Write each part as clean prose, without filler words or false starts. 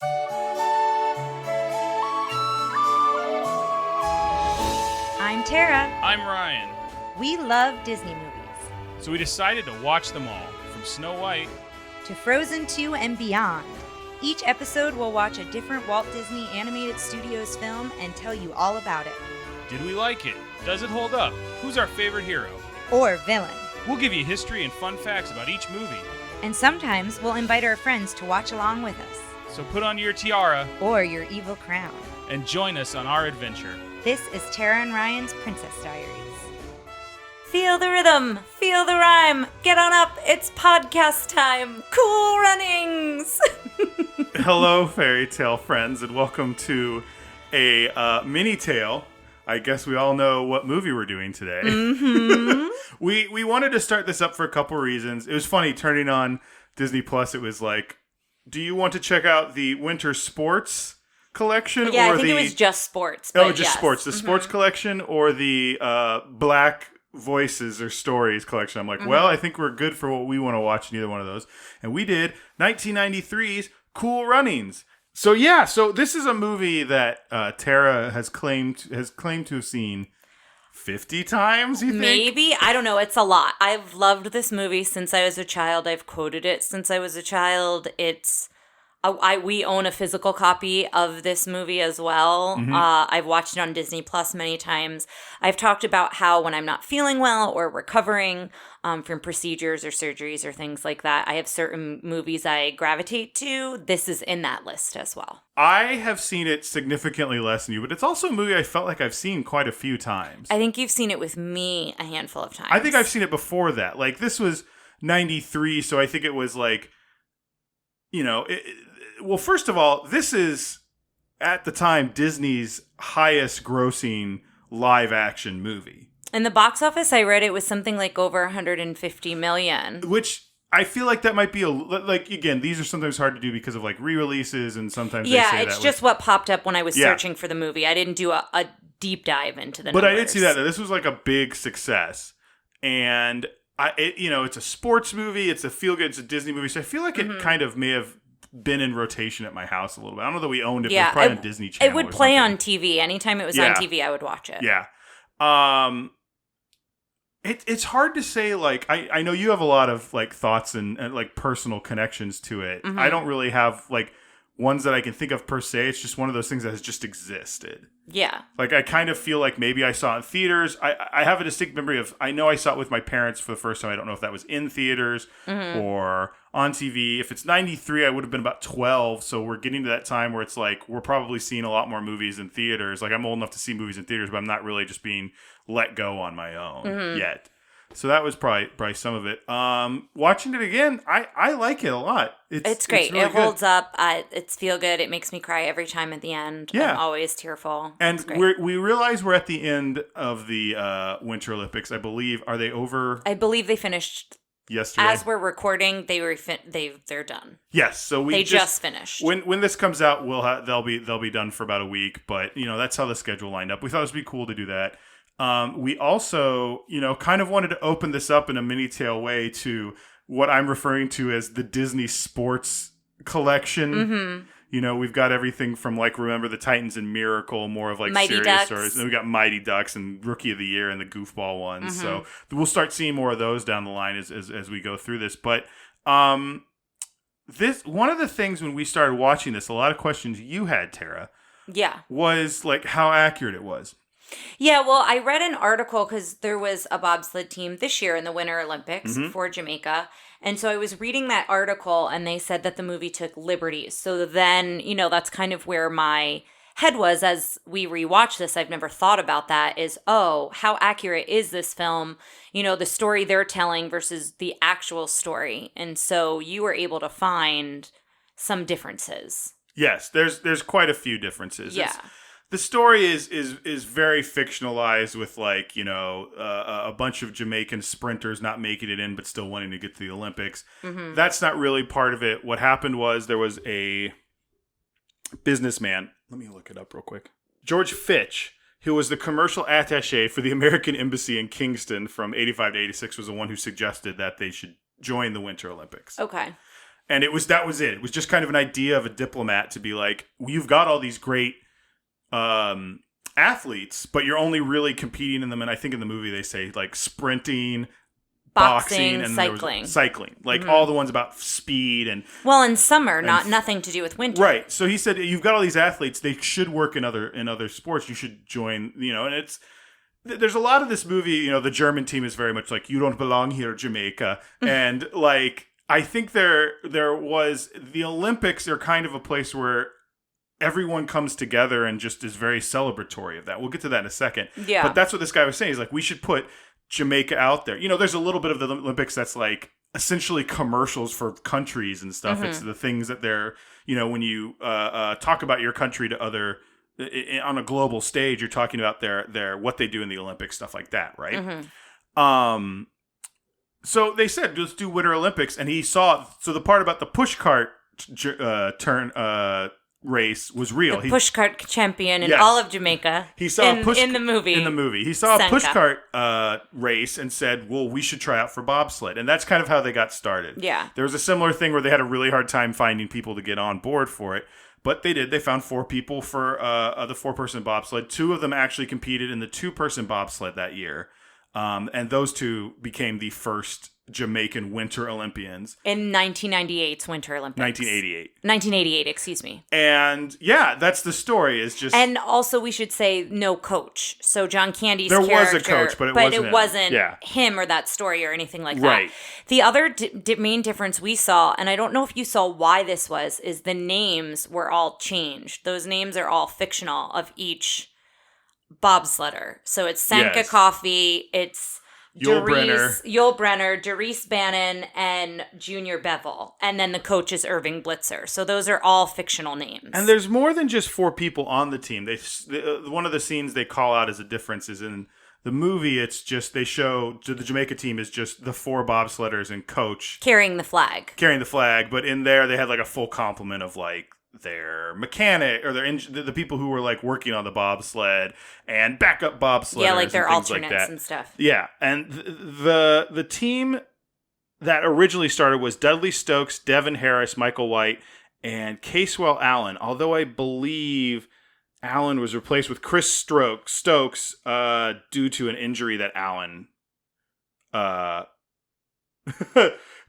I'm Tara. I'm Ryan. We love Disney movies. So we decided to watch them all, from Snow White to Frozen 2 and beyond. Each episode will watch a different Walt Disney Animated Studios film and tell you all about it. Did we like it? Does it hold up? Who's our favorite hero? Or villain. We'll give you history and fun facts about each movie. And sometimes we'll invite our friends to watch along with us. So put on your tiara or your evil crown and join us on our adventure. This is Tara and Ryan's Princess Diaries. Feel the rhythm, feel the rhyme, get on up, it's podcast time, cool runnings! Hello, fairy tale friends, and welcome to a MiniTale. I guess we all know what movie we're doing today. Mm-hmm. We wanted to start this up for a couple reasons. It was funny, turning on Disney Plus, it was like, do you want to check out the winter sports collection? Yeah, or I think the... it was just sports. Oh, just yes. sports. The sports collection or the Black Voices or Stories collection. I'm like, well, I think we're good for what we want to watch in either one of those. And we did 1993's Cool Runnings. So yeah, so this is a movie that Tara has claimed to have seen 50 times, you think? Maybe. I don't know. It's a lot. I've loved this movie since I was a child. I've quoted it since I was a child. It's we own a physical copy of this movie as well. Mm-hmm. I've watched it on Disney Plus many times. I've talked about how when I'm not feeling well or recovering from procedures or surgeries or things like that, I have certain movies I gravitate to. This is in that list as well. I have seen it significantly less than you, but it's also a movie I felt like I've seen quite a few times. I think you've seen it with me a handful of times. I think I've seen it before that. Like, this was 93, so I think it was like, you know... Well, first of all, this is, at the time, Disney's highest grossing live-action movie. In the box office, I read it was something like over 150 million. Which, I feel like that might be, like, again, these are sometimes hard to do because of, like, re-releases, and sometimes they say it's just what popped up when I was searching for the movie. I didn't do a deep dive into the numbers. But I did see that this was, like, a big success. And, it's a sports movie, it's a feel-good, it's a Disney movie, so I feel like it kind of may have been in rotation at my house a little bit. I don't know that we owned it, but it was probably on Disney Channel. It would play on TV. Anytime it was on TV, I would watch it. Yeah. It's hard to say, like, I know you have a lot of, like, thoughts and like, personal connections to it. Mm-hmm. I don't really have, like, ones that I can think of per se. It's just one of those things that has just existed. Yeah. Like, I kind of feel like maybe I saw it in theaters. I have a distinct memory of, I know I saw it with my parents for the first time. I don't know if that was in theaters or on TV. If it's 93, I would have been about 12. So we're getting to that time where it's like, we're probably seeing a lot more movies in theaters. Like, I'm old enough to see movies in theaters, but I'm not really just being let go on my own yet. So that was probably some of it. Watching it again, I like it a lot. It's great. It's really it holds up. It's feel good. It makes me cry every time at the end. Yeah. I'm always tearful. And we realize we're at the end of the Winter Olympics. I believe. Are they over? I believe they finished yesterday. As we're recording, they're done. Yes, so they just finished. When this comes out, they'll be done for about a week. But that's how the schedule lined up. We thought it would be cool to do that. We also, kind of wanted to open this up in a MiniTale way to what I'm referring to as the Disney Sports Collection. Mm-hmm. We've got everything from, like, Remember the Titans and Miracle, more of, like, Mighty serious Ducks. stories. And we got Mighty Ducks and Rookie of the Year and the goofball ones. So we'll start seeing more of those down the line as we go through this. But this one of the things when we started watching this, a lot of questions you had, Tara, was, like, how accurate it was. Yeah, well, I read an article because there was a bobsled team this year in the Winter Olympics for Jamaica. And so I was reading that article and they said that the movie took liberties. So then, that's kind of where my head was as we rewatch this. I've never thought about that is, how accurate is this film? The story they're telling versus the actual story. And so you were able to find some differences. Yes, there's quite a few differences. Yeah. The story is very fictionalized with, like, a bunch of Jamaican sprinters not making it in but still wanting to get to the Olympics. Mm-hmm. That's not really part of it. What happened was there was a businessman. Let me look it up real quick. George Fitch, who was the commercial attaché for the American Embassy in Kingston from 85 to 86, was the one who suggested that they should join the Winter Olympics. Okay. And that was it. It was just kind of an idea of a diplomat to be like, you've got all these great athletes, but you're only really competing in them. And I think in the movie they say like sprinting, boxing, and cycling, like all the ones about speed and in summer, nothing to do with winter, right? So he said you've got all these athletes; they should work in other sports. You should join, and there's a lot of this movie. The German team is very much like, you don't belong here, Jamaica, and like I think there was the Olympics are kind of a place where everyone comes together and just is very celebratory of that. We'll get to that in a second. Yeah, but that's what this guy was saying. He's like, we should put Jamaica out there. There's a little bit of the Olympics that's like essentially commercials for countries and stuff. It's the things that they're, when you talk about your country to other on a global stage, you're talking about their what they do in the Olympics, stuff like that, right? So they said, let's do Winter Olympics, and he saw the part about the pushcart race was real. The pushcart champion in all of Jamaica. He saw in the movie. In the movie, he saw a pushcart race and said, "Well, we should try out for bobsled," and that's kind of how they got started. Yeah, there was a similar thing where they had a really hard time finding people to get on board for it, but they did. They found 4 people for the 4-person bobsled. 2 of them actually competed in the 2-person bobsled that year, and those 2 became the first Jamaican Winter Olympians. In 1998's Winter Olympics. 1988, excuse me. And yeah, that's the story. Is just, and also we should say no coach. So John Candy's there character, was a coach, but it wasn't him or that story or anything like right. that. The other main difference we saw, and I don't know if you saw why this was, is the names were all changed. Those names are all fictional of each bobsledder. So it's Sanka Coffey, it's Yul Brenner, Darice Bannon, and Junior Bevel. And then the coach is Irving Blitzer. So those are all fictional names. And there's more than just 4 people on the team. One of the scenes they call out as a difference is in the movie, it's just they show the Jamaica team is just the 4 bobsledders and coach. Carrying the flag. But in there, they had like a full complement of like their mechanic or the people who were like working on the bobsled and backup bobsledders, like their alternates like and stuff. Yeah, and the team that originally started was Dudley Stokes, Devin Harris, Michael White, and Casewell Allen. Although I believe Allen was replaced with Chris Stokes due to an injury that Allen.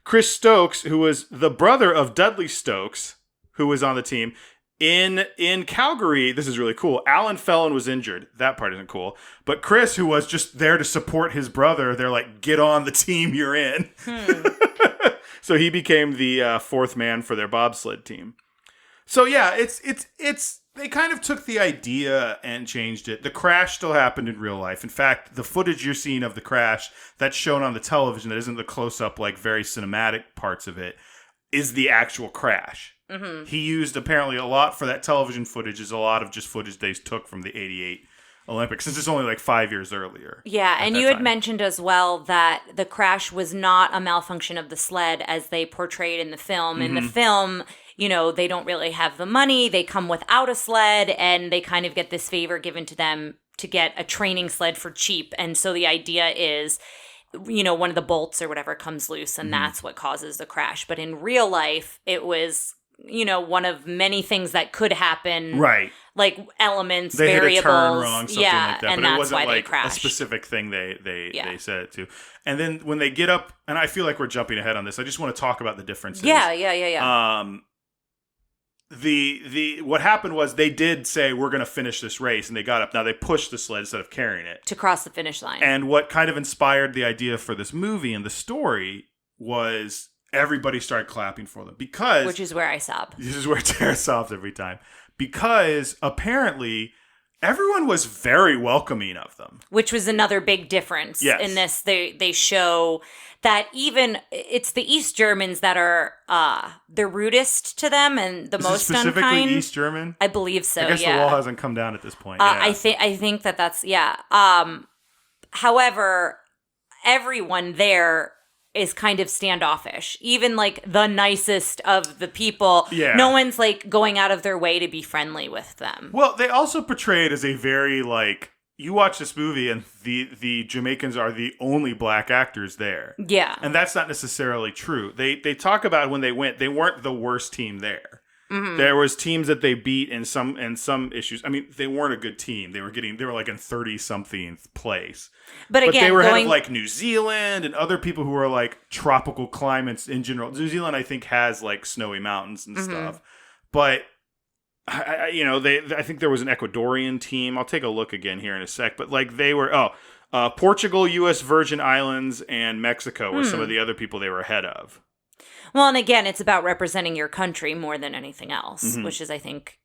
Chris Stokes, who was the brother of Dudley Stokes, who was on the team. In Calgary, this is really cool. Alan Fellon was injured. That part isn't cool. But Chris, who was just there to support his brother, they're like, get on the team you're in. So he became the 4th man for their bobsled team. So yeah, it's they kind of took the idea and changed it. The crash still happened in real life. In fact, the footage you're seeing of the crash that's shown on the television, that isn't the close-up, like very cinematic parts of it, is the actual crash. Mm-hmm. He used apparently a lot for that television footage is a lot of just footage they took from the 88 Olympics, since it's only like 5 years earlier. Yeah, and you had mentioned as well that the crash was not a malfunction of the sled as they portrayed in the film. Mm-hmm. In the film, they don't really have the money. They come without a sled, and they kind of get this favor given to them to get a training sled for cheap. And so the idea is, one of the bolts or whatever comes loose, and that's what causes the crash. But in real life, it was one of many things that could happen. Right. Like elements, they variables. Hit a turn wrong, something like that. And but that's it wasn't why like they crashed. A specific thing they said it to. And then when they get up, and I feel like we're jumping ahead on this, I just want to talk about the differences. Yeah. What happened was they did say, we're going to finish this race, and they got up. Now they pushed the sled instead of carrying it. To cross the finish line. And what kind of inspired the idea for this movie and the story was everybody started clapping for them because... Which is where I sob. This is where Tara sobs every time. Because apparently everyone was very welcoming of them. Which was another big difference in this. They show that even it's the East Germans that are the rudest to them and the most specifically unkind. East German? I believe so. I guess the wall hasn't come down at this point. I think that's however, everyone there is kind of standoffish. Even like the nicest of the people. Yeah. No one's like going out of their way to be friendly with them. Well, they also portray it as a very like, you watch this movie and the Jamaicans are the only black actors there. Yeah. And that's not necessarily true. They talk about when they went, they weren't the worst team there. Mm-hmm. There was teams that they beat in some issues. I mean, they weren't a good team. They were like in 30-something place. But again, they were ahead of like New Zealand and other people who were like tropical climates in general. New Zealand, I think, has like snowy mountains and stuff. But I think there was an Ecuadorian team. I'll take a look again here in a sec. But like they were, Portugal, U.S. Virgin Islands, and Mexico were some of the other people they were ahead of. Well, and again, it's about representing your country more than anything else, which is, I think,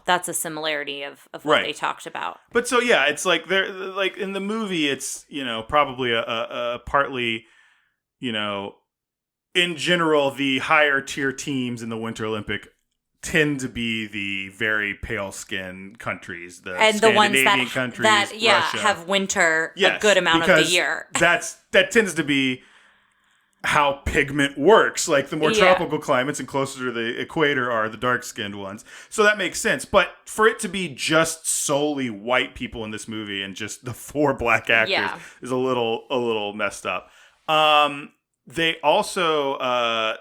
that's a similarity of what they talked about. But so, yeah, it's like they're like in the movie, it's, probably a partly, in general, the higher tier teams in the Winter Olympic tend to be the very pale skinned countries, the Scandinavian countries, Russia. Have winter a good amount of the year. That tends to be how pigment works. Like the more tropical climates and closer to the equator are the dark-skinned ones. So that makes sense. But for it to be just solely white people in this movie and just the 4 black actors is a little messed up. They also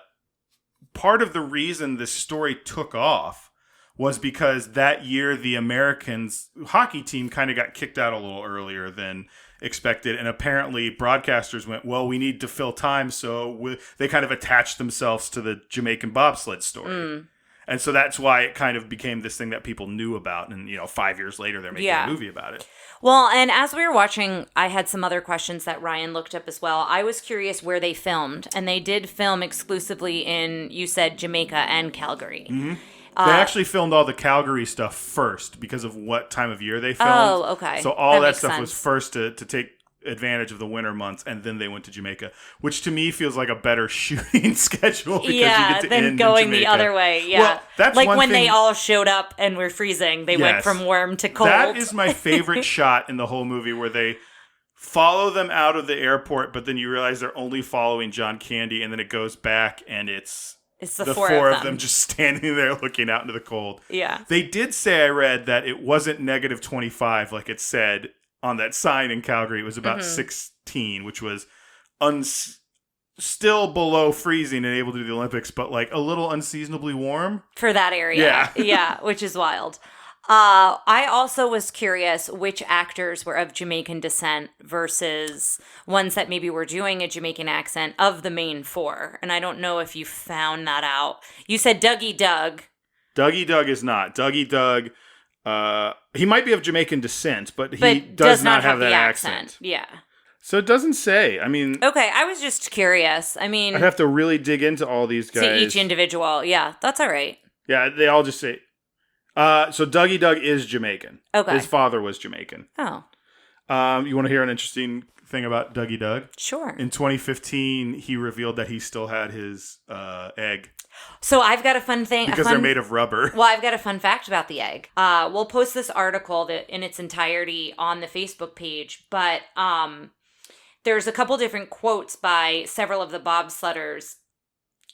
part of the reason this story took off was because that year the Americans hockey team kind of got kicked out a little earlier than expected, and apparently broadcasters went, well, we need to fill time, so they kind of attached themselves to the Jamaican bobsled story. And so that's why it kind of became this thing that people knew about, and 5 years later they're making a movie about it. Well, and as we were watching, I had some other questions that Ryan looked up as well. I was curious where they filmed, and they did film exclusively in, you said, Jamaica and Calgary. They actually filmed all the Calgary stuff first because of what time of year they filmed. Oh, okay. So all that stuff was first to take advantage of the winter months, and then they went to Jamaica, which to me feels like a better shooting schedule because you get to end going in Jamaica. The other way. Yeah, well, that's like one when thing, they all showed up and were freezing, they went from warm to cold. That is my favorite shot in the whole movie, where they follow them out of the airport, but then you realize they're only following John Candy, and then it goes back and it's the four of them just standing there looking out into the cold. Yeah. They did say, I read, that it wasn't negative 25 like it said on that sign in Calgary. It was about 16, which was still below freezing and able to do the Olympics, but like a little unseasonably warm. For that area. Yeah, which is wild. I also was curious which actors were of Jamaican descent versus ones that maybe were doing a Jamaican accent of the main 4. And I don't know if you found that out. You said Dougie Doug. Dougie Doug is not. Dougie Doug, he might be of Jamaican descent, but he does not have that accent. Yeah. So it doesn't say. I mean... Okay, I was just curious. I mean... I'd have to really dig into all these guys. To each individual. Yeah, that's all right. Yeah, they all just say... so Dougie Doug is Jamaican. Okay. His father was Jamaican. Oh. You want to hear an interesting thing about Dougie Doug? Sure. In 2015, he revealed that he still had his egg. So I've got a fun thing. Because they're made of rubber. Well, I've got a fun fact about the egg. We'll post this article that in its entirety on the Facebook page, but there's a couple different quotes by several of the bobsledders.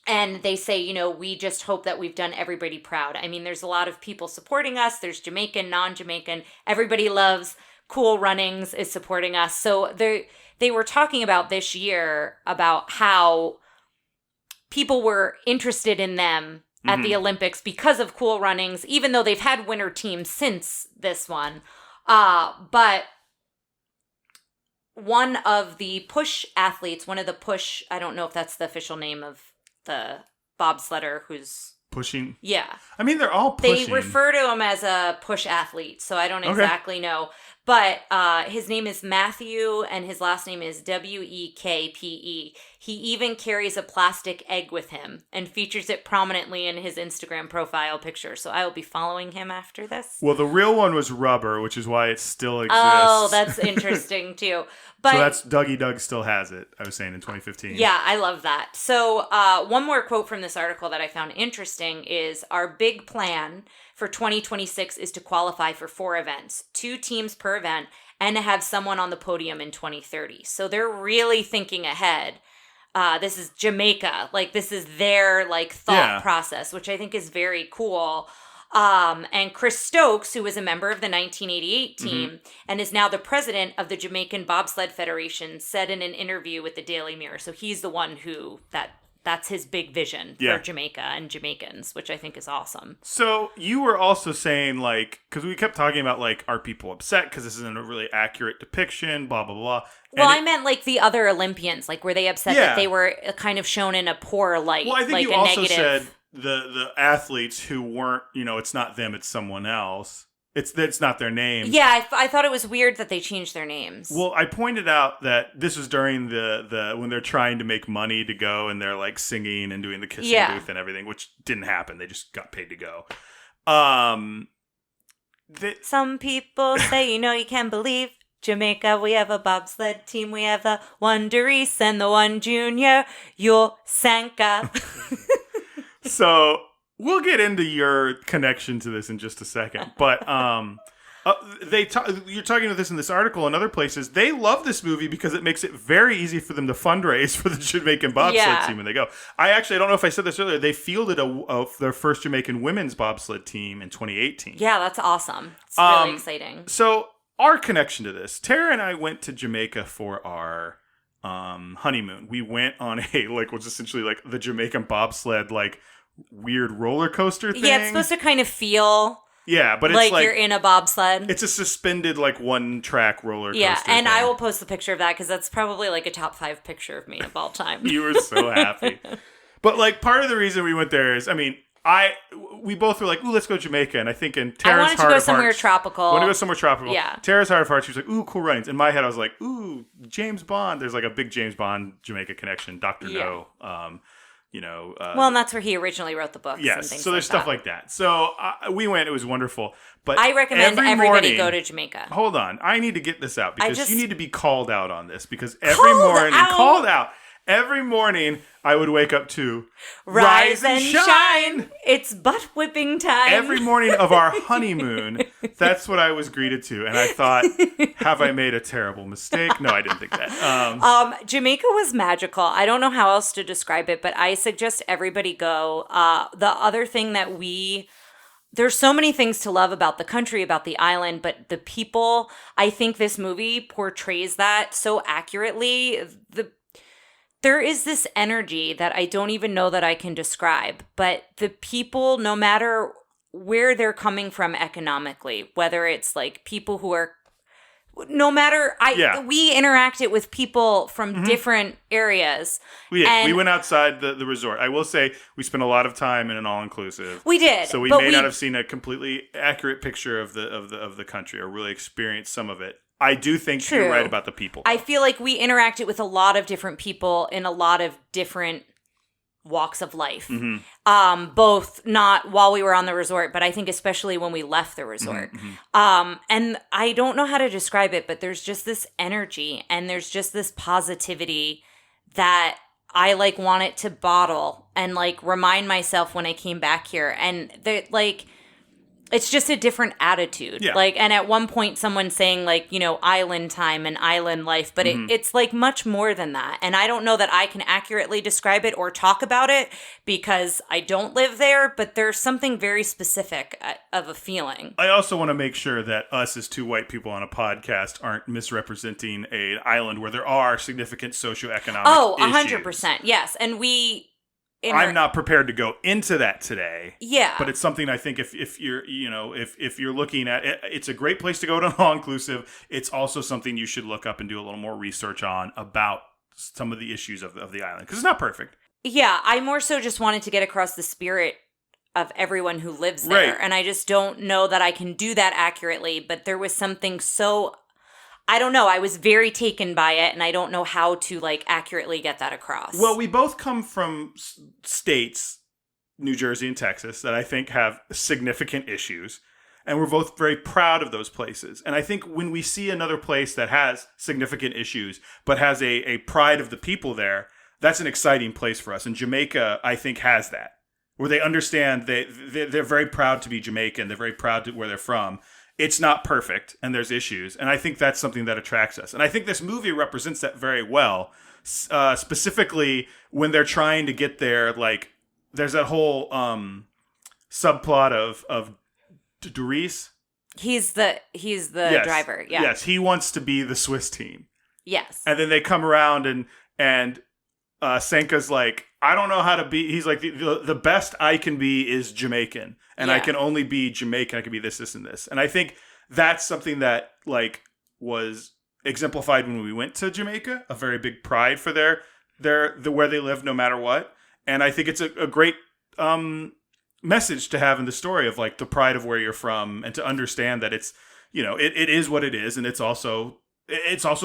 And they say, we just hope that we've done everybody proud. I mean, there's a lot of people supporting us. There's Jamaican, non-Jamaican. Everybody loves Cool Runnings is supporting us. So they were talking about this year about how people were interested in them at the Olympics because of Cool Runnings, even though they've had winter teams since this one. But one of the push athletes, I don't know if that's the official name of the bobsledder who's pushing. Yeah. I mean, they're all pushing. They refer to him as a push athlete, so I don't exactly know. But his name is Matthew, and his last name is Wekpe. He even carries a plastic egg with him and features it prominently in his Instagram profile picture. So I will be following him after this. Well, the real one was rubber, which is why it still exists. Oh, that's interesting, too. But, so that's Dougie Doug still has it, I was saying, in 2015. Yeah, I love that. So one more quote from this article that I found interesting is, our big plan for 2026 is to qualify for 4 events, 2 teams per event, and to have someone on the podium in 2030. So they're really thinking ahead. This is Jamaica. Like, this is their, thought process, which I think is very cool. And Chris Stokes, who was a member of the 1988 team and is now the president of the Jamaican Bobsled Federation, said in an interview with the Daily Mirror. So he's the one who that's his big vision for Jamaica and Jamaicans, which I think is awesome. So you were also saying, like, because we kept talking about, like, are people upset because this isn't a really accurate depiction, blah, blah, blah. Well, I meant, like, the other Olympians. Like, were they upset that they were kind of shown in a poor light? Well, I think like you a also negative... said the athletes who weren't, it's not them, it's someone else. It's not their name. Yeah, I thought it was weird that they changed their names. Well, I pointed out that this was during the when they're trying to make money to go and they're like singing and doing the kissing booth and everything, which didn't happen. They just got paid to go. Some people say, you can't believe Jamaica, we have a bobsled team. We have the one Doris and the one Junior. Your Sanka. So... we'll get into your connection to this in just a second, but you're talking about this in this article and other places. They love this movie because it makes it very easy for them to fundraise for the Jamaican bobsled team when they go. I don't know if I said this earlier. They fielded their first Jamaican women's bobsled team in 2018. Yeah, that's awesome. It's really exciting. So our connection to this, Tara and I went to Jamaica for our honeymoon. We went on was essentially like the Jamaican bobsled weird roller coaster thing. Yeah, it's supposed to kind of feel but it's like you're in a bobsled. It's a suspended one track roller coaster. Yeah, and thing. I will post the picture of that because that's probably a top 5 picture of me of all time. You were so happy. But part of the reason we went there is, we both were like, ooh, let's go to Jamaica. And I think in Tara's I wanted to go somewhere tropical. I want to go somewhere tropical. Yeah. Tara's heart of hearts, she was like, ooh, cool runnings. In my head, I was like, ooh, James Bond. There's a big James Bond Jamaica connection. Dr. No. Well, and that's where he originally wrote the books. Yes, and things so there's stuff like that. So we went; it was wonderful. But I recommend everybody go to Jamaica. Hold on, I need to get this out because you need to be called out on this because every morning I would wake up to Rise and Shine. It's butt whipping time. Every morning of our honeymoon, that's what I was greeted to. And I thought, have I made a terrible mistake? No, I didn't think that. Jamaica was magical. I don't know how else to describe it, but I suggest everybody go. The other thing that there's so many things to love about the country, about the island, but the people, I think this movie portrays that so accurately. There is this energy that I don't even know that I can describe, but the people, no matter where they're coming from economically, whether it's people who are, no matter, we interacted with people from different areas. We went outside the resort. I will say we spent a lot of time in an all-inclusive. We did. So we may not have seen a completely accurate picture of the country or really experienced some of it. I do think you're right about the people. I feel like we interacted with a lot of different people in a lot of different walks of life. Both not while we were on the resort, but I think especially when we left the resort. And I don't know how to describe it, but there's just this energy and there's just this positivity that I want it to bottle and remind myself when I came back here. And it's just a different attitude. Yeah. And at one point someone's saying island time and island life, but it's much more than that. And I don't know that I can accurately describe it or talk about it because I don't live there, but there's something very specific of a feeling. I also want to make sure that us as two white people on a podcast aren't misrepresenting an island where there are significant socioeconomic issues. 100%. Yes. And I'm not prepared to go into that today. Yeah. But it's something I think if you're, if you're looking at it, it's a great place to go to all-inclusive. It's also something you should look up and do a little more research on about some of the issues of the island. Because it's not perfect. Yeah. I more so just wanted to get across the spirit of everyone who lives there. Right. And I just don't know that I can do that accurately. But there was something so... I don't know. I was very taken by it, and I don't know how to accurately get that across. Well, we both come from states, New Jersey and Texas, that I think have significant issues, and we're both very proud of those places. And I think when we see another place that has significant issues, but has a pride of the people there, that's an exciting place for us. And Jamaica, I think, has that, where they understand they're very proud to be Jamaican. They're very proud to where they're from. It's not perfect, and there's issues, and I think that's something that attracts us. And I think this movie represents that very well, specifically when they're trying to get there. There's that whole subplot of Doris? He's the Yes. driver. Yeah. Yes, he wants to be the Swiss team. Yes. And then they come around and Senka's like, I don't know how to be. He's like, the best I can be is Jamaican. And I can only be Jamaican. I can be this, and this. And I think that's something that like was exemplified when we went to Jamaica. A very big pride for their where they live no matter what. And I think it's a great message to have in the story of like the pride of where you're from and to understand that it's, it is what it is. And it's also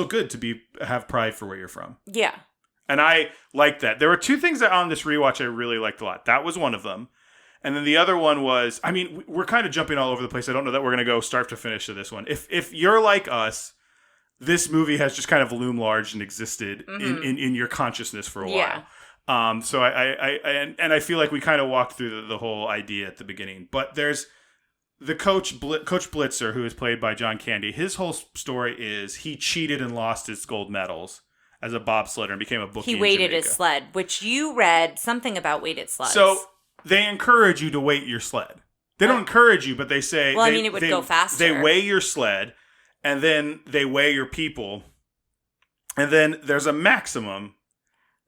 good to have pride for where you're from. Yeah. And I like that. There were two things that on this rewatch I really liked a lot. That was one of them. And then the other one was, I mean, we're kind of jumping all over the place. I don't know that we're going to go start to finish to this one. If you're like us, this movie has just kind of loomed large and existed in your consciousness for a while. So I feel like we kind of walked through the whole idea at the beginning. But there's the Coach Blitzer, who is played by John Candy. His whole story is he cheated and lost his gold medals as a bobsledder and became a bookie. He weighted his sled, which you read something about weighted sleds. So they encourage you to weight your sled. They don't encourage you, but they say... Well, it would go faster. They weigh your sled, and then they weigh your people, and then there's a maximum.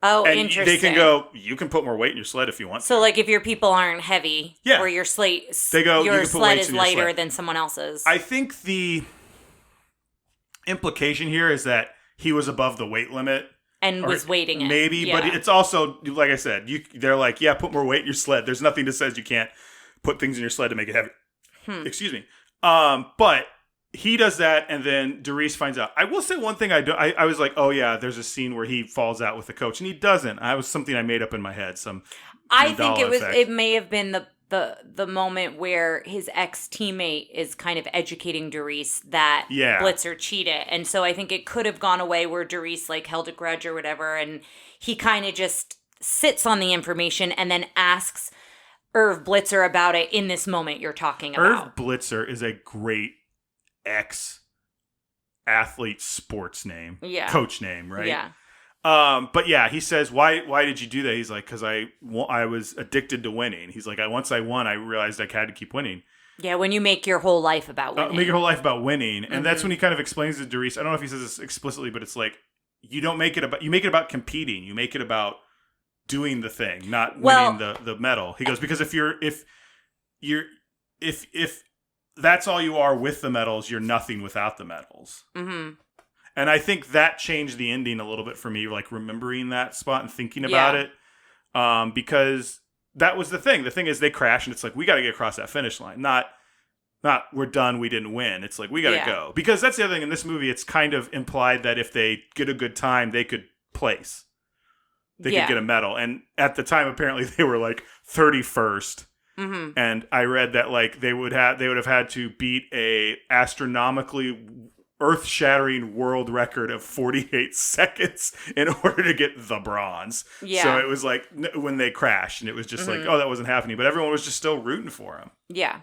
Oh, and interesting. They can go, you can put more weight in your sled if you want to. So, like, if your people aren't heavy, or your sled is lighter than someone else's. I think the implication here is that he was above the weight limit. And was weighting it. Maybe, but it's also, like I said, they're like, put more weight in your sled. There's nothing that says you can't put things in your sled to make it heavy. Excuse me. But he does that, and then Doris finds out. I will say one thing I was like, oh yeah, there's a scene where he falls out with the coach, and he doesn't. I was something I made up in my head. I think it may have been the moment where his ex-teammate is kind of educating Doris that Blitzer cheated. And so I think it could have gone away where Doris like held a grudge or whatever, and he kind of just sits on the information and then asks Irv Blitzer about it in this moment you're talking about. Irv Blitzer is a great ex-athlete sports name. Yeah. Coach name, right? Yeah. But yeah, he says, why did you do that? He's like, because I was addicted to winning. He's like, once I won, I realized I had to keep winning. Yeah, when you make your whole life about winning. Make your whole life about winning. And that's when he kind of explains to Doris, I don't know if he says this explicitly, but it's like, you make it about competing. You make it about doing the thing, not winning the medal. He goes, because if that's all you are with the medals, you're nothing without the medals. Mm-hmm. And I think that changed the ending a little bit for me, like remembering that spot and thinking about it. Because that was the thing. The thing is they crash and it's like, we got to get across that finish line. Not we're done, we didn't win. It's like, we got to go. Because that's the other thing in this movie. It's kind of implied that if they get a good time, they could place. They could get a medal. And at the time, apparently, they were like 31st. Mm-hmm. And I read that like they would have had to beat a astronomically earth-shattering world record of 48 seconds in order to get the bronze. Yeah. So it was like when they crashed, and it was just like, oh, that wasn't happening. But everyone was just still rooting for him. Yeah.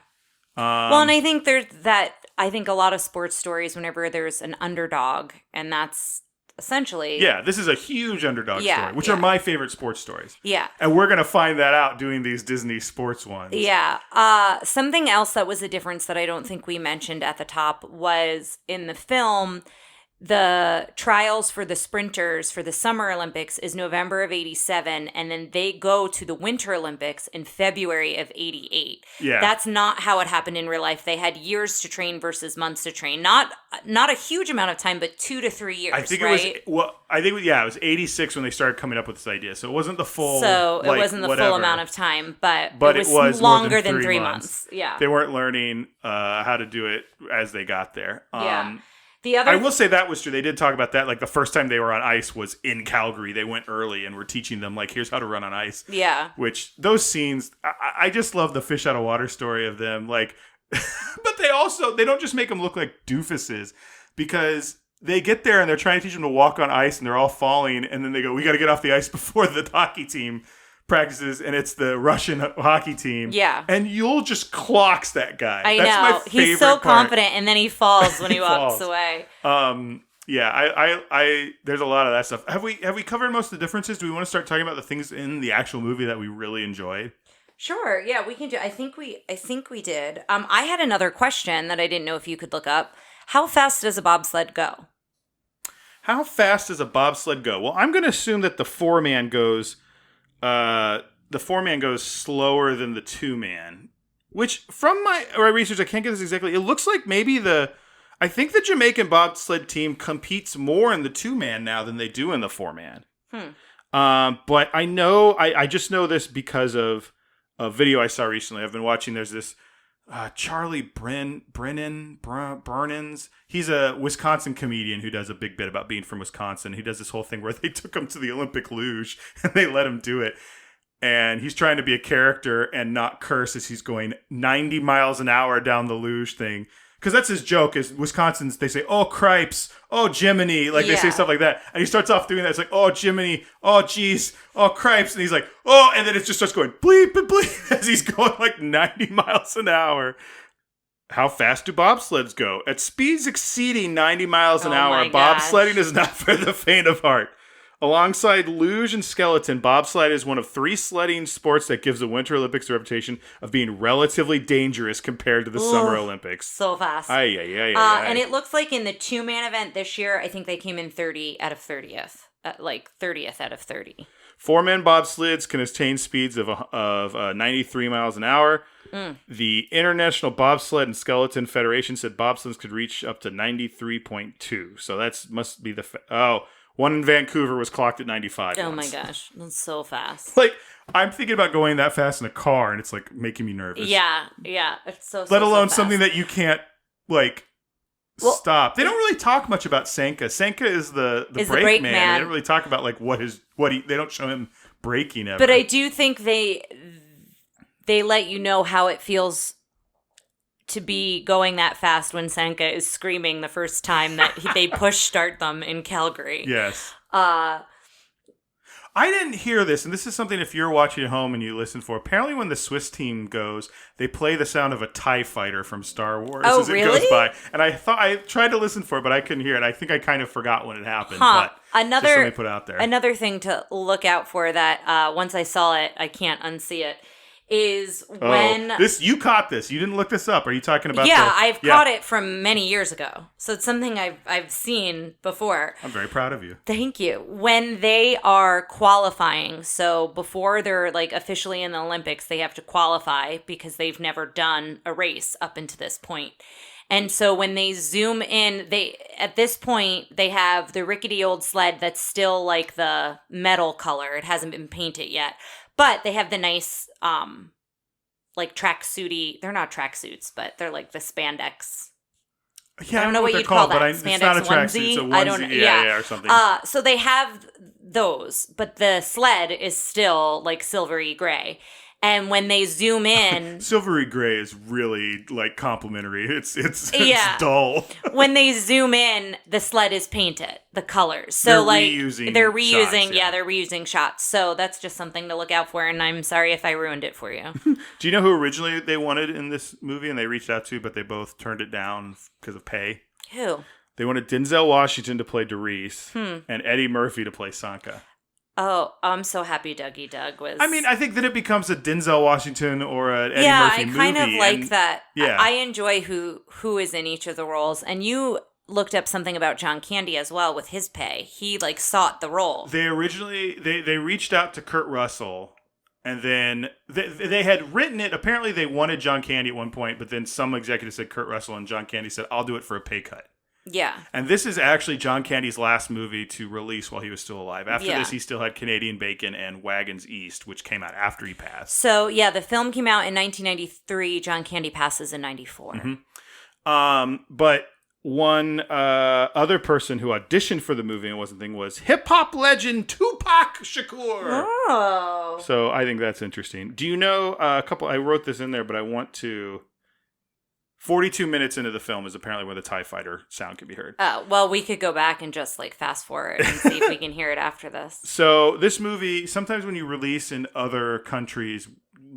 Well, and I think I think a lot of sports stories, whenever there's an underdog, and that's essentially... Yeah, this is a huge underdog story, which are my favorite sports stories. Yeah. And we're going to find that out doing these Disney sports ones. Yeah. Something else that was a difference that I don't think we mentioned at the top was in the film, the trials for the sprinters for the Summer Olympics is November of 87, and then they go to the Winter Olympics in February of 88. Yeah. That's not how it happened in real life. They had years to train versus months to train. Not a huge amount of time, but 2 to 3 years, it was 86 when they started coming up with this idea. So it wasn't the full full amount of time, but it was longer than 3 months. Yeah. They weren't learning how to do it as they got there. Yeah. I will say that was true. They did talk about that. Like the first time they were on ice was in Calgary. They went early and were teaching them like, here's how to run on ice. Yeah. Which those scenes, I just love the fish out of water story of them. Like, but they don't just make them look like doofuses, because they get there and they're trying to teach them to walk on ice and they're all falling. And then they go, we got to get off the ice before the hockey team practices, and it's the Russian hockey team. Yeah. And Yul just clocks that guy. I That's know. my favorite He's so part. confident, and then he falls when he walks away. Yeah, I there's a lot of that stuff. Have we covered most of the differences? Do we want to start talking about the things in the actual movie that we really enjoyed? Sure. Yeah, we can do. I think we did. I had another question that I didn't know if you could look up. How fast does a bobsled go? How fast does a bobsled go? Well, I'm going to assume that the 4-man goes slower than the 2-man. Which, from my research, I can't get this exactly. It looks like maybe I think the Jamaican bobsled team competes more in the 2-man now than they do in the 4-man. But I just know this because of a video I saw recently. I've been watching. There's this Charlie Burnins. He's a Wisconsin comedian who does a big bit about being from Wisconsin. He does this whole thing where they took him to the Olympic luge and they let him do it. And he's trying to be a character and not curse as he's going 90 miles an hour down the luge thing. Because that's his joke, is Wisconsin's, they say, oh, cripes, oh, Jiminy. Like, they say stuff like that. And he starts off doing that. It's like, oh, Jiminy, oh, geez, oh, cripes. And he's like, oh, and then it just starts going bleep and bleep as he's going like 90 miles an hour. How fast do bobsleds go? At speeds exceeding 90 miles an hour, bobsledding is not for the faint of heart. Alongside luge and skeleton, bobsled is one of 3 sledding sports that gives the Winter Olympics the reputation of being relatively dangerous compared to the Summer Olympics. So fast. And it looks like in the 2-man event this year, I think they came in 30th out of 30th. 30th out of 30. 4-man bobsleds can attain speeds of 93 miles an hour. The International Bobsled and Skeleton Federation said bobsleds could reach up to 93.2. So that must be one in Vancouver was clocked at 95. Oh my gosh, that's so fast. Like, I'm thinking about going that fast in a car, and it's like making me nervous. Yeah, it's Let alone so something that you can't stop. They don't really talk much about Sanka. Sanka is the brake man. They don't really talk about like they don't show him braking ever. But I do think they let you know how it feels to be going that fast when Sanka is screaming the first time that they push start them in Calgary. Yes. I didn't hear this, and this is something if you're watching at home and you listen for. Apparently when the Swiss team goes, they play the sound of a TIE fighter from Star Wars as it goes by. And I tried to listen for it, but I couldn't hear it. I think I kind of forgot when it happened. But just something put out there. Another thing to look out for that once I saw it, I can't unsee it. Is when you caught this. You didn't look this up. Are you talking about? Yeah, I've caught it from many years ago. So it's something I've seen before. I'm very proud of you. Thank you. When they are qualifying, so before they're like officially in the Olympics, they have to qualify because they've never done a race up until this point. And so when they zoom in, at this point they have the rickety old sled that's still like the metal color. It hasn't been painted yet. But they have the nice, like tracksuity. They're not tracksuits, but they're like the spandex. Yeah, I don't know what you'd call that. Spandex it's not a tracksuit. It's a onesie. I don't know. Yeah, or something. So they have those, but the sled is still like silvery gray. And when they zoom in, silvery gray is really like complimentary. It's dull. When they zoom in, the sled is painted, the colors. So they're reusing shots. So that's just something to look out for. And I'm sorry if I ruined it for you. Do you know who originally they wanted in this movie and they reached out to, but they both turned it down because of pay? Who? They wanted Denzel Washington to play Doris and Eddie Murphy to play Sanka. Oh, I'm so happy Dougie Doug was... I mean, I think that it becomes a Denzel Washington or an Eddie Murphy movie. Yeah, I kind of like that. Yeah. I enjoy who is in each of the roles. And you looked up something about John Candy as well with his pay. He, sought the role. They originally... They reached out to Kurt Russell, and then they had written it. Apparently, they wanted John Candy at one point, but then some executive said Kurt Russell, and John Candy said, I'll do it for a pay cut. Yeah. And this is actually John Candy's last movie to release while he was still alive. After this, he still had Canadian Bacon and Wagons East, which came out after he passed. So, yeah, the film came out in 1993. John Candy passes in 94. Mm-hmm. But one other person who auditioned for the movie and wasn't thing was hip-hop legend Tupac Shakur. Oh. So I think that's interesting. Do you know a couple... I wrote this in there, but I want to... 42 minutes into the film is apparently where the TIE fighter sound can be heard. Oh, well, we could go back and just fast forward and see if we can hear it after this. So this movie, sometimes when you release in other countries,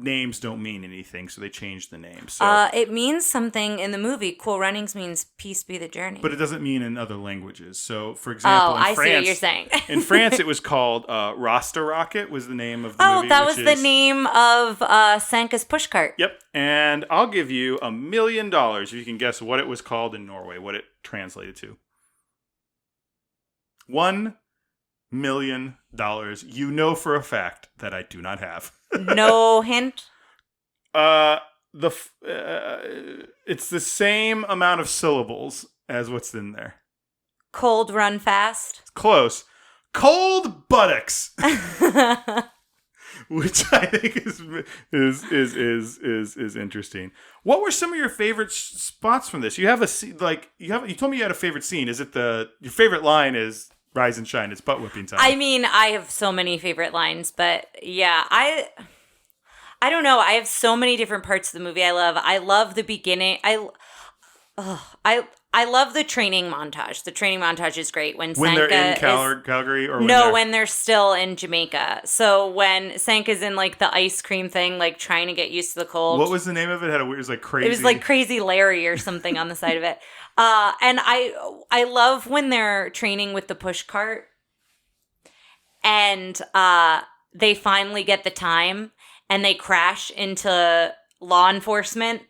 names don't mean anything, so they changed the name. So, it means something in the movie. Cool Runnings means peace be the journey. but it doesn't mean in other languages. So, for example, in I France, see what you're saying. in France, it was called Rasta Rocket was the name of the movie. That was the name of Sanka's pushcart. Yep. And I'll give you $1 million if you can guess what it was called in Norway, what it translated to. $1 million. You know for a fact that I do not have. No hint? It's the same amount of syllables as what's in there. Cold Run Fast? Close. Cold buttocks. Which I think is interesting. What were some of your favorite spots from this? You have you told me you had a favorite scene. Is it your favorite line is "Rise and shine"? It's butt whipping time. I mean, I have so many favorite lines, but yeah, I don't know. I have so many different parts of the movie I love. I love the beginning. I love the training montage. The training montage is great when they're in Calgary, or when they're still in Jamaica. So when Sanka's in like the ice cream thing, like trying to get used to the cold. What was the name of it? It was like crazy. It was like Crazy Larry or something on the side of it. And I love when they're training with the push cart, and they finally get the time, and they crash into law enforcement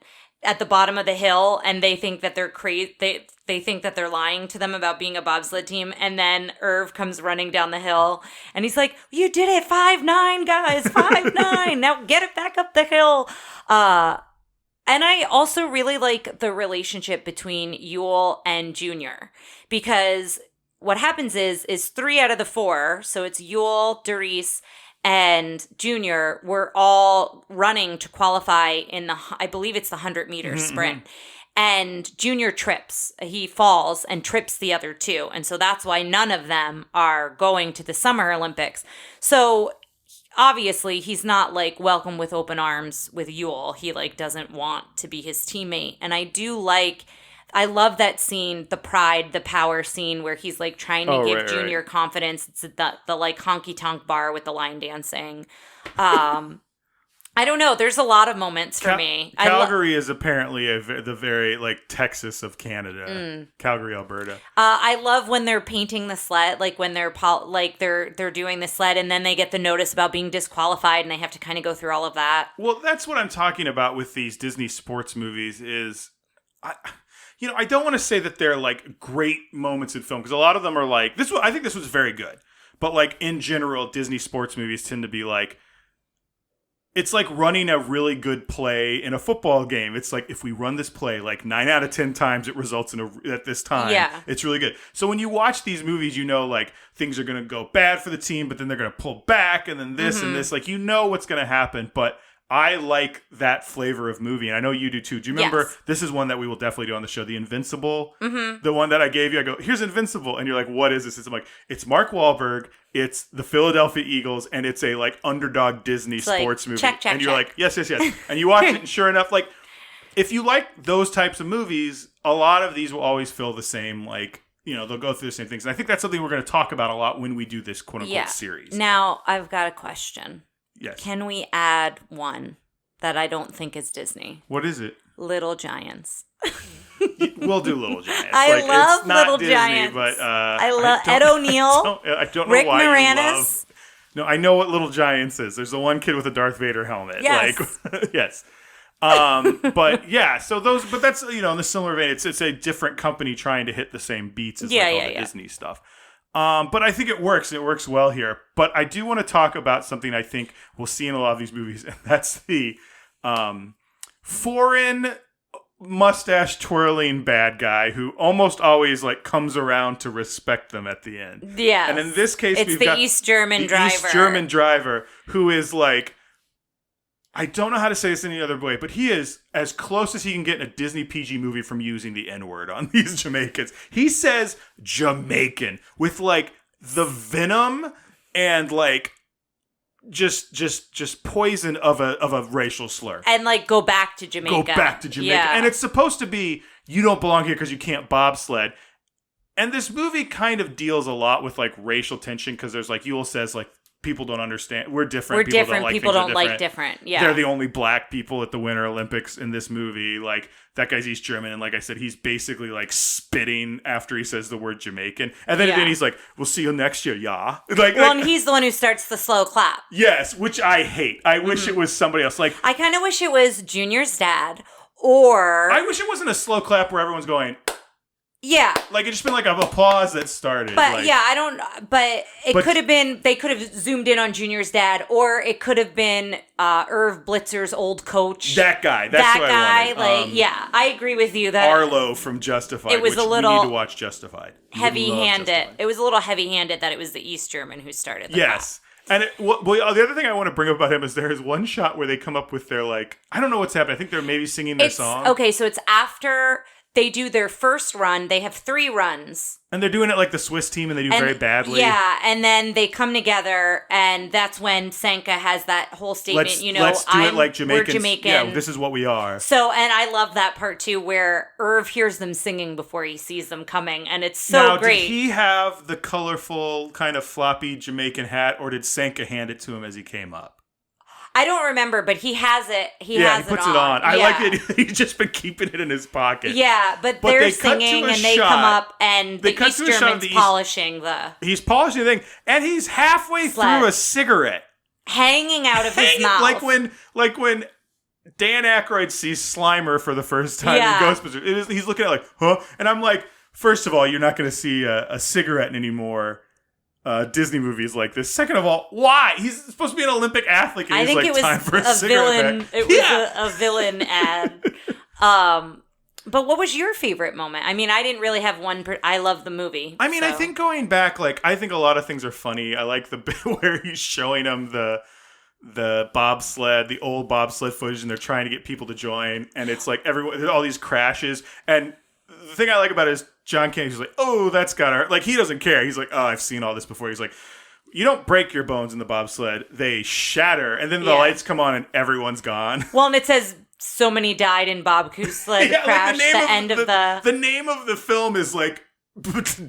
at the bottom of the hill, and they think that they're crazy. They think that they're lying to them about being a bobsled team, and then Irv comes running down the hill, and he's like, "You did it, 5'9", guys, 5'9". Now get it back up the hill." And I also really like the relationship between Yule and Junior, because what happens is 3 out of the 4, so it's Yule, Doris, and Junior, were all running to qualify in I believe it's the 100-meter sprint. And Junior trips. He falls and trips the other 2. And so that's why none of them are going to the Summer Olympics. So obviously he's not like welcome with open arms with Yule. He like doesn't want to be his teammate. And I love that scene, the pride, the power scene where he's like trying to give Junior confidence. It's the like honky tonk bar with the line dancing. I don't know. There's a lot of moments for me. Calgary is apparently the very like Texas of Canada. Calgary, Alberta. I love when they're painting the sled, like when they're they're doing the sled, and then they get the notice about being disqualified, and they have to kind of go through all of that. Well, that's what I'm talking about with these Disney sports movies. I don't want to say that they're like great moments in film, because a lot of them are like this. I think this was very good, but like in general, Disney sports movies tend to be like. It's like running a really good play in a football game. It's like, if we run this play like 9 out of 10 times, it results in at this time. Yeah. It's really good. So when you watch these movies, you know, like things are going to go bad for the team, but then they're going to pull back, and then this and this, like, you know what's going to happen. But I like that flavor of movie, and I know you do too. Do you remember, this is one that we will definitely do on the show, The Invincible? The one that I gave you, I go, here's Invincible, and you're like, what is this? I'm like, it's Mark Wahlberg, it's the Philadelphia Eagles, and it's a like underdog Disney sports movie. Check, and you're like, yes. And you watch it, and sure enough, like, if you like those types of movies, a lot of these will always feel the same, like, you know, they'll go through the same things. And I think that's something we're going to talk about a lot when we do this quote-unquote series. Now, I've got a question. Yes. Can we add one that I don't think is Disney? What is it? Little Giants. We'll do Little Giants. I love it's not Little Disney, Giants. But I love Ed O'Neill. I don't know Rick why Moranis. you love. No, I know what Little Giants is. There's the one kid with a Darth Vader helmet. Yes. Like, yes. But yeah, but that's, you know, in the similar vein, it's a different company trying to hit the same beats as all the Disney stuff. But I think it works. It works well here. But I do want to talk about something I think we'll see in a lot of these movies, and that's the foreign mustache twirling bad guy who almost always like comes around to respect them at the end. Yeah. And in this case, we've got East German driver who is like, I don't know how to say this any other way, but he is as close as he can get in a Disney PG movie from using the N-word on these Jamaicans. He says Jamaican with like the venom and like just poison of a racial slur. And like go back to Jamaica. Yeah. And it's supposed to be, you don't belong here because you can't bobsled. And this movie kind of deals a lot with like racial tension, because there's like Yule says like people don't understand. We're different. We're different. People don't different. like different. Yeah. They're the only black people at the Winter Olympics in this movie. Like, that guy's East German. And like I said, he's basically like spitting after he says the word Jamaican. And then he's like, we'll see you next year, yeah. And he's the one who starts the slow clap. Yes, which I hate. I wish it was somebody else. Like, I kind of wish it was Junior's dad, or I wish it wasn't a slow clap where everyone's going, yeah. Like, it just been like a pause that started. But like, yeah, I don't, but it could have been, they could have zoomed in on Junior's dad, or it could have been Irv Blitzer's old coach. That guy. That's what I wanted. Yeah, I agree with you that Arlo from Justified. It was a little, we need to watch Justified. Heavy-handed. It was a little heavy-handed that it was the East German who started the yes. And the other thing I want to bring up about him is there is one shot where they come up with their, like, I don't know what's happening. I think they're maybe singing their song. Okay, so it's after they do their first run. They have 3 runs. And they're doing it like the Swiss team, and they do very badly. Yeah, and then they come together, and that's when Sanka has that whole statement, let's do it like Jamaicans. We're Jamaican. Yeah, this is what we are. So, and I love that part, too, where Irv hears them singing before he sees them coming, and it's so great. Did he have the colorful, kind of floppy Jamaican hat, or did Sanka hand it to him as he came up? I don't remember, but he has it. He puts it on. I like it. He's just been keeping it in his pocket. Yeah, but they're singing and they come up and the East German's polishing the... He's polishing the thing, and he's halfway through a cigarette. Hanging out of his mouth. Like when Dan Aykroyd sees Slimer for the first time in Ghostbusters. He's looking at it like, huh? And I'm like, first of all, you're not going to see a cigarette anymore. Disney movies like this. Second of all, why? He's supposed to be an Olympic athlete. And I think it was time for a villain. It was a villain ad. But what was your favorite moment? I mean, I didn't really have one. I love the movie. I mean, I think going back, like, I think a lot of things are funny. I like the bit where he's showing them the bobsled, the old bobsled footage, and they're trying to get people to join, and it's like everyone, all these crashes, and the thing I like about it is John Candy's like, oh, that's gotta hurt. Like, he doesn't care. He's like, oh, I've seen all this before. He's like, you don't break your bones in the bobsled. They shatter. And then the lights come on and everyone's gone. Well, and it says so many died in bobsled crash. Like the name of the film is like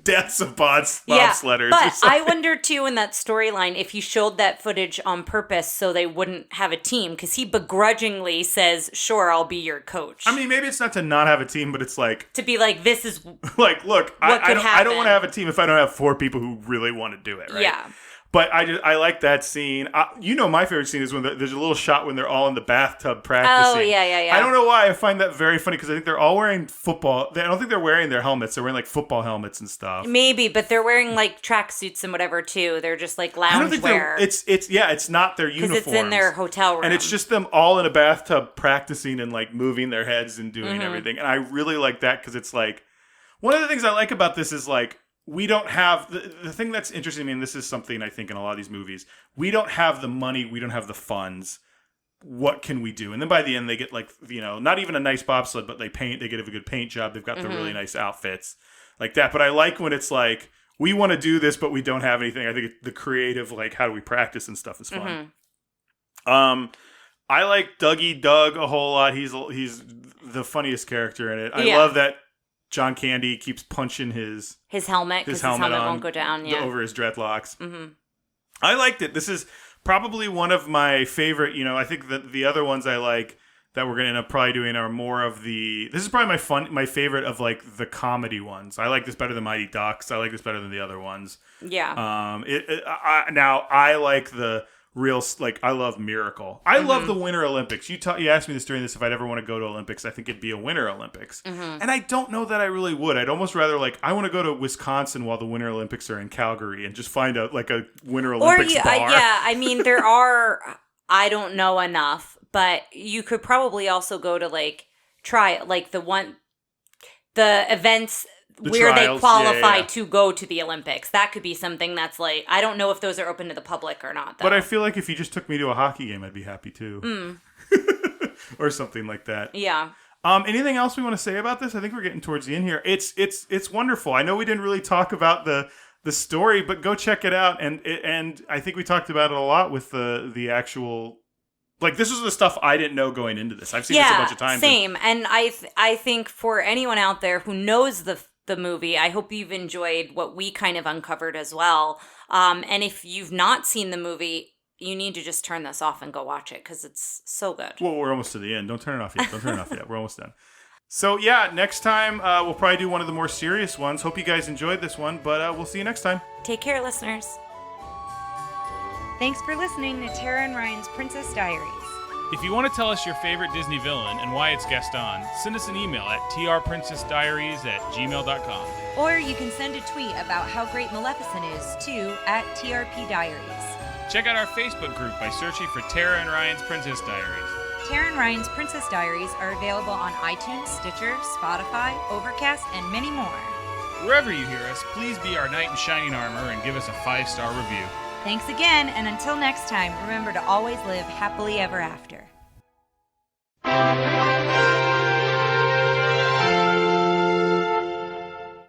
deaths of bobsledders. But I wonder too in that storyline if he showed that footage on purpose so they wouldn't have a team, because he begrudgingly says, "Sure, I'll be your coach." I mean, maybe it's not to not have a team, but it's like to be like, "This is like, look, I don't want to have a team if I don't have 4 people who really want to do it." Right? Yeah. But I like that scene. My favorite scene is when there's a little shot when they're all in the bathtub practicing. Oh, yeah. I don't know why I find that very funny, because I think they're all wearing football. I don't think they're wearing their helmets. They're wearing like football helmets and stuff. Maybe, but they're wearing like tracksuits and whatever too. They're just like lounge I don't think wear. It's not their uniforms. Because it's in their hotel room. And it's just them all in a bathtub practicing and like moving their heads and doing everything. And I really like that, because it's like, one of the things I like about this is like, we don't have the thing that's interesting to me, and this is something I think in a lot of these movies, we don't have the money, we don't have the funds. What can we do? And then by the end, they get like, not even a nice bobsled, but they get a good paint job. They've got the really nice outfits like that. But I like when it's like, we want to do this, but we don't have anything. I think the creative, like, how do we practice and stuff is fun. I like Dougie Doug a whole lot. He's the funniest character in it. I love that John Candy keeps punching his helmet, because his helmet won't go down over his dreadlocks. I liked it. This is probably one of my favorite, I think that the other ones I like that we're going to end up probably doing are more of this is probably my favorite of like the comedy ones. I like this better than Mighty Ducks. I like this better than the other ones. Yeah. Now I like the real, like, I love Miracle. I love the Winter Olympics. You asked me this during this, if I'd ever want to go to Olympics. I think it'd be a Winter Olympics. And I don't know that I really would. I'd almost rather, like, I want to go to Wisconsin while the Winter Olympics are in Calgary and just find a Winter Olympics bar. I mean, there are, I don't know enough, but you could probably also go to, like, try, like, the events where trials, they qualify to go to the Olympics. That could be something that's like, I don't know if those are open to the public or not, though. But I feel like if you just took me to a hockey game, I'd be happy too. Or something like that. Yeah. Anything else we want to say about this? I think we're getting towards the end here. It's wonderful. I know we didn't really talk about the story, but go check it out. And I think we talked about it a lot with the actual, like, this is the stuff I didn't know going into this. I've seen this a bunch of times. Same. And I think for anyone out there who knows the the movie. I hope you've enjoyed what we kind of uncovered as well. And if you've not seen the movie, you need to just turn this off and go watch it because it's so good. Well, we're almost to the end. Don't turn it off yet. We're almost done. So, yeah, next time we'll probably do one of the more serious ones. Hope you guys enjoyed this one, but we'll see you next time. Take care, listeners. Thanks for listening to Tara and Ryan's Princess Diaries. If you want to tell us your favorite Disney villain and why it's guest on, send us an email at trprincessdiaries@gmail.com. Or you can send a tweet about how great Maleficent is to @TRPDiaries. Check out our Facebook group by searching for Tara and Ryan's Princess Diaries. Tara and Ryan's Princess Diaries are available on iTunes, Stitcher, Spotify, Overcast, and many more. Wherever you hear us, please be our knight in shining armor and give us a 5-star review. Thanks again, and until next time, remember to always live happily ever after.